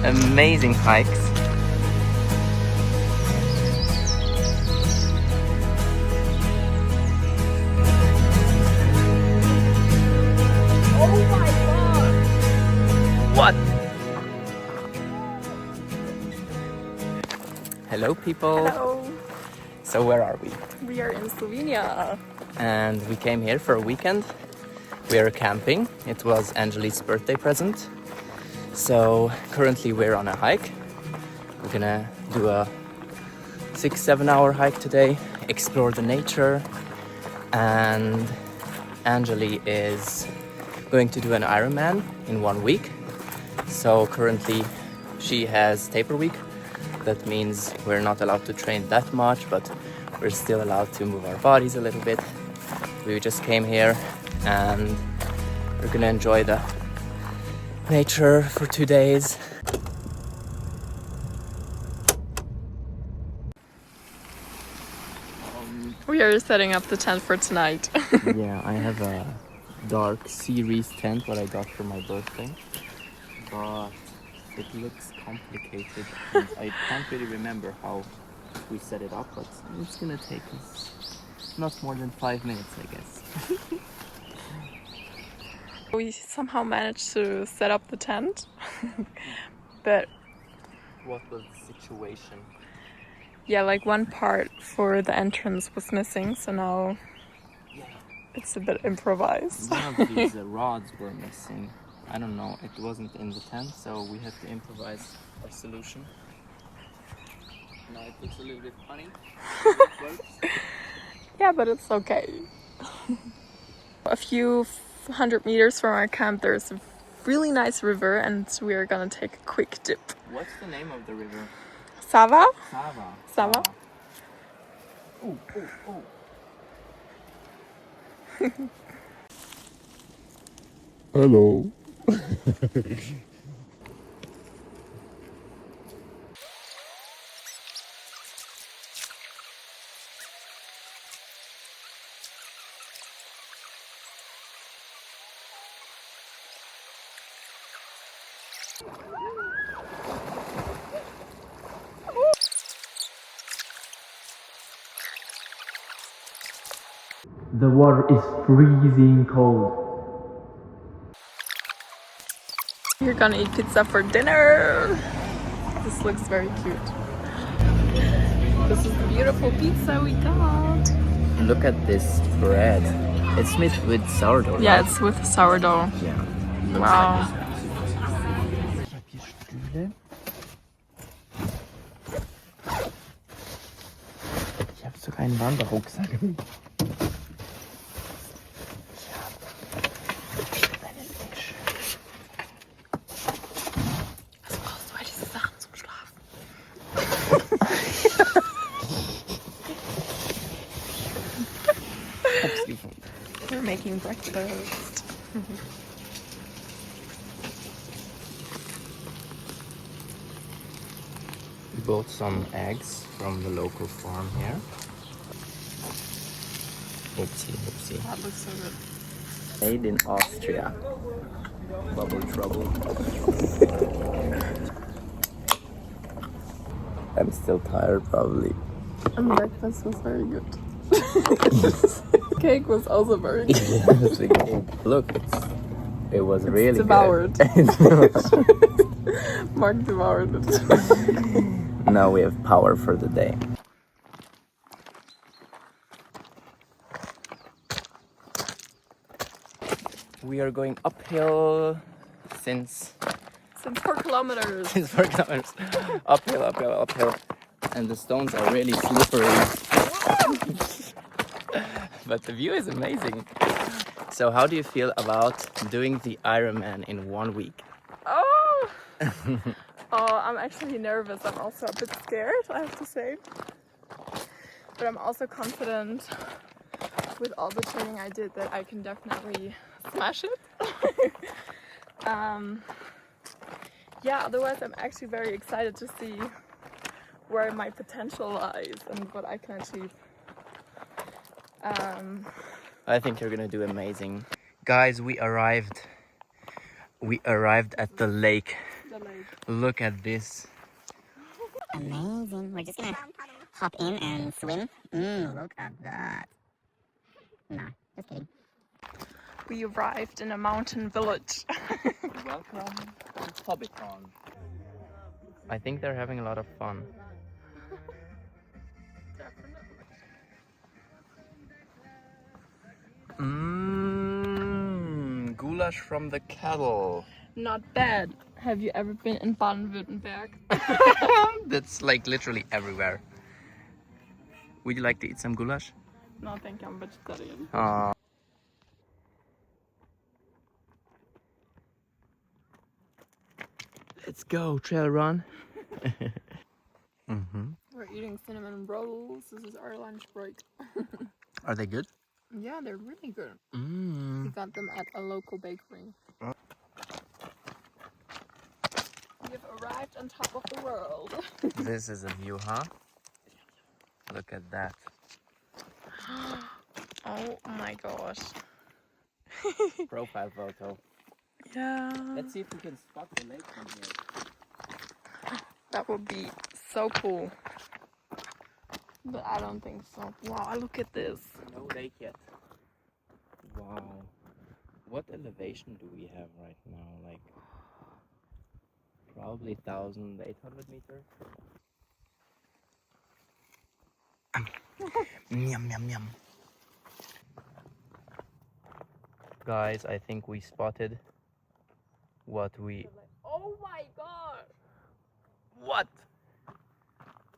amazing hikes. Oh my god! What? Hello people. Hello! So where are we? We are in Slovenia. And we came here for a weekend. We are camping. It was Angeli's birthday present. So currently we're on a hike. We're gonna do a 6-7 hour hike today, explore the nature, and Angeli is going to do an Ironman in 1 week. So currently she has taper week. That means we're not allowed to train that much, but we're still allowed to move our bodies a little bit. We just came here and we're gonna enjoy the nature for 2 days. We are setting up the tent for tonight. Yeah, I have a dark series tent what I got for my birthday, but it looks complicated and I can't really remember how we set it up, but it's gonna take us not more than 5 minutes, I guess. We somehow managed to set up the tent, but What was the situation? yeah, like one part for the entrance was missing, so now Yeah, it's a bit improvised. one of these rods were missing. I don't know, it wasn't in the tent, so we had to improvise our solution. Now it looks a little bit funny. It works. Yeah, but it's okay. A few hundred meters from our camp there's a really nice river and we are gonna take a quick dip. What's the name of the river? Sava? Sava. Sava? Oh, oh, oh. Hello. The water is freezing cold. We're gonna eat pizza for dinner. This looks very cute. This is the beautiful pizza we got. Look at this bread. It's made with sourdough. Yeah, right? it's with sourdough. Yeah. Wow. Ich habe sogar einen Wanderrucksack. Was brauchst du all diese Sachen zum Schlafen? We're making breakfast. We bought some eggs from the local farm here. Oopsie, oopsie. That looks so good. Made in Austria. Bubble trouble. I'm still tired, probably. And breakfast was very good. Cake was also very good. Yes, the cake. Look, it was really devoured. good. Mark devoured it. Now we have power for the day. We are going uphill since 4 kilometers. 4 kilometers. Uphill, uphill, uphill. And the stones are really slippery. But the view is amazing. So how do you feel about doing the Ironman in 1 week? Oh! Oh, I'm actually nervous. I'm also a bit scared, I have to say. But I'm also confident with all the training I did that I can definitely smash it. Yeah, otherwise I'm actually very excited to see where my potential lies and what I can achieve. I think you're gonna do amazing. Guys, we arrived at the lake. the lake. Look at this. Amazing. We're just gonna hop in and swim. Look at that. Nah, just kidding. We arrived in a mountain village. Welcome to Hobbiton. I think they're having a lot of fun. Goulash from the kettle. Not bad. Have you ever been in Baden-Württemberg? That's like literally everywhere. Would you like to eat some goulash? No, thank you. I'm vegetarian. Let's go, trail run. We're eating cinnamon rolls. This is our lunch break. Are they good? Yeah, they're really good. We got them at a local bakery. We have arrived on top of the world. This is a view, huh? Look at that. Oh my gosh. Profile photo. Yeah. Let's see if we can spot the lake from here. That would be so cool. But I don't think so. Wow, look at this. No lake yet. Wow. What elevation do we have right now? Like probably 1,800 meters. Yum yum yum. Guys, I think we spotted what we... Oh my god! What?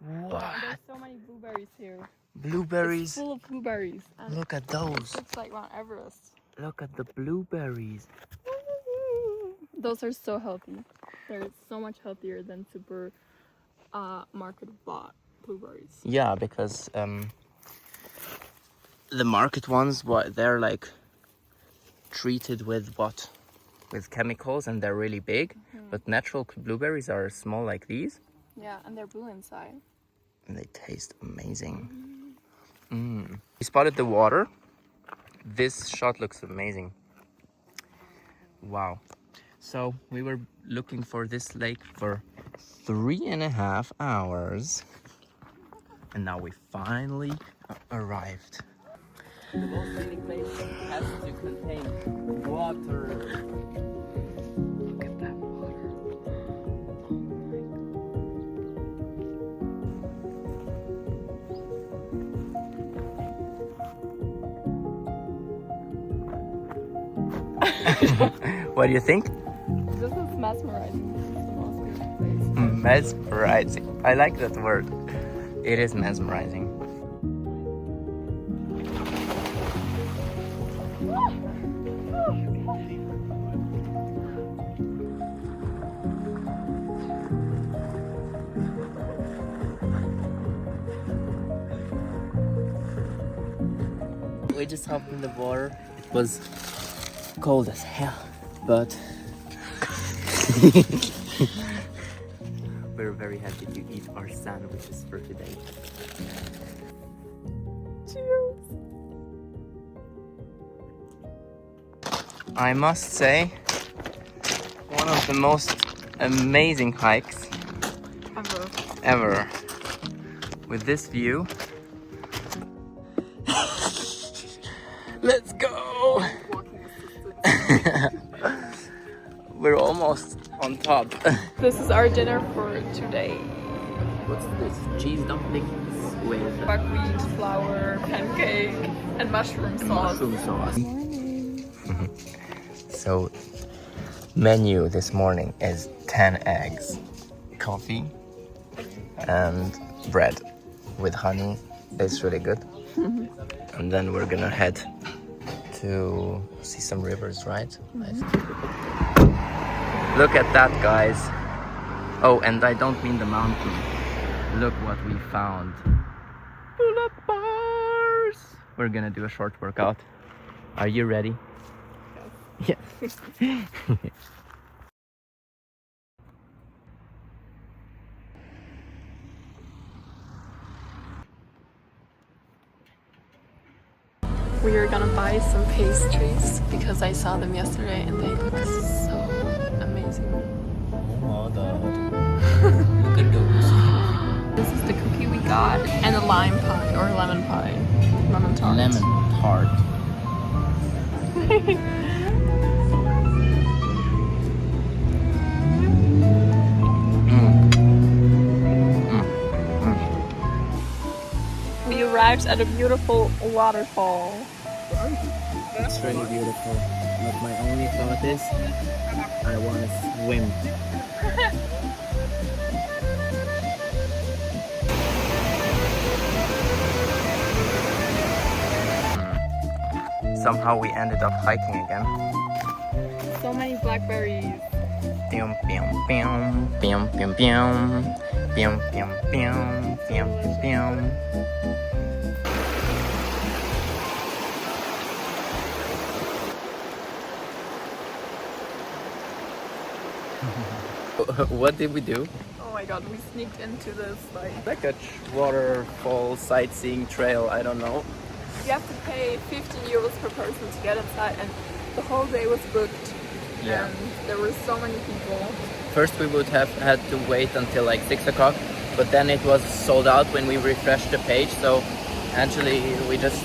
Wow, there's so many blueberries here. Blueberries. It's full of blueberries. And Look at those. it's like Mount Everest. Look at the blueberries. Those are so healthy. They're so much healthier than super market bought blueberries. Yeah, because the market ones, they're like treated with what? With chemicals, and they're really big. But natural blueberries are small like these. Yeah, and they're blue inside. And they taste amazing. We spotted the water. This shot looks amazing. Wow. So we were looking for this lake for 3.5 hours. And now we finally arrived. The most scenic place has to contain water. Look at that water. What do you think? This is mesmerizing. This is the most beautiful place. Mesmerizing. I like that word. It is mesmerizing. We just hopped in the water. It was cold as hell, but we're very happy to eat our sandwiches for today. Cheers! I must say, one of the most amazing hikes ever. With this view. Let's go! We're almost on top. This is our dinner for today. What's this? Cheese dumplings with Buckwheat, flour, pancake, and mushroom sauce. mushroom sauce. So, menu this morning is 10 eggs, coffee, and bread with honey. It's really good. And then we're gonna head to see some rivers, right? Look at that, guys. Oh, and I don't mean the mountain. Look what we found. Pull-up bars. We're gonna do a short workout. Are you ready? Yes. Yes. We are gonna buy some pastries because I saw them yesterday and they look so amazing. god. Look at those. This is the cookie we got, and a lime pie or lemon pie. Lemon tart. Lemon tart. We arrived at a beautiful waterfall. It's really beautiful. But my only thought is I want to swim. Somehow we ended up hiking again. So many blackberries. Pew, pew, pew, pew, pew, pew. Pew, pew, pew, pew, pew. What did we do? Oh my god, we sneaked into this Like a waterfall sightseeing trail, I don't know. you have to pay 15 euros per person to get inside, and the whole day was booked. Yeah. And there were so many people. First we would have had to wait until like 6 o'clock, but then it was sold out when we refreshed the page, so actually we just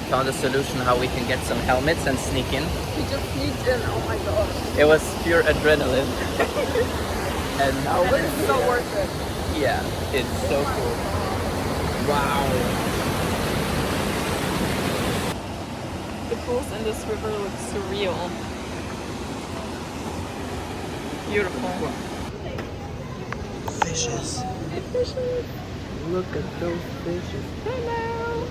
found a solution how we can get some helmets and sneak in. We just sneaked in, oh my god. It was pure adrenaline. And now And it's so worth it. yeah, it's so cool. Wow. The pools in this river look surreal. Beautiful. Fishes. Fishes. Look at those fishes. Hello.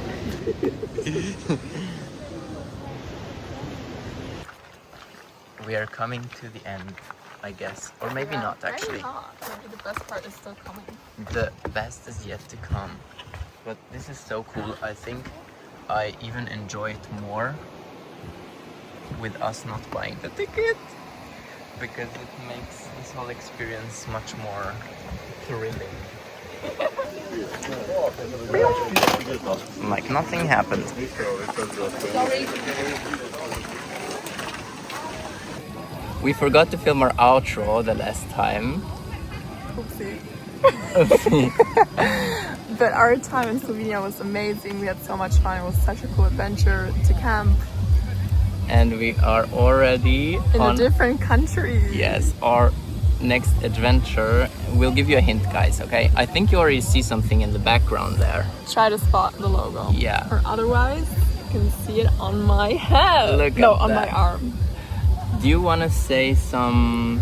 We are coming to the end, I guess. Or maybe not actually. Maybe not. Maybe the best part is still coming. The best is yet to come. But this is so cool. I think I even enjoy it more with us not buying the ticket, because it makes this whole experience much more thrilling. Like nothing happened. Sorry. We forgot to film our outro the last time. Oopsie. But our time in Slovenia was amazing. We had so much fun. It was such a cool adventure to camp And we are already in on a different country. yes, our next adventure. We'll give you a hint, guys, okay? I think you already see something in the background there. Try to spot the logo. Yeah. Or otherwise, you can see it on my head. Look no, at on that. my arm. Do you want to say some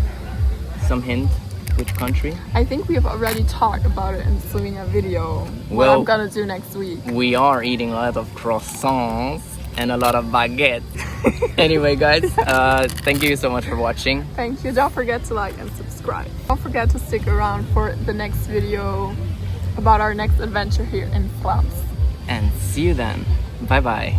hint? Which country? I think we have already talked about it in the Slovenia video. What Well- I'm gonna do next week. We are eating a lot of croissants and a lot of baguette. Anyway, guys, thank you so much for watching. Thank you. Don't forget to like and subscribe. Don't forget to stick around for the next video about our next adventure here in Flams. And see you then. Bye bye.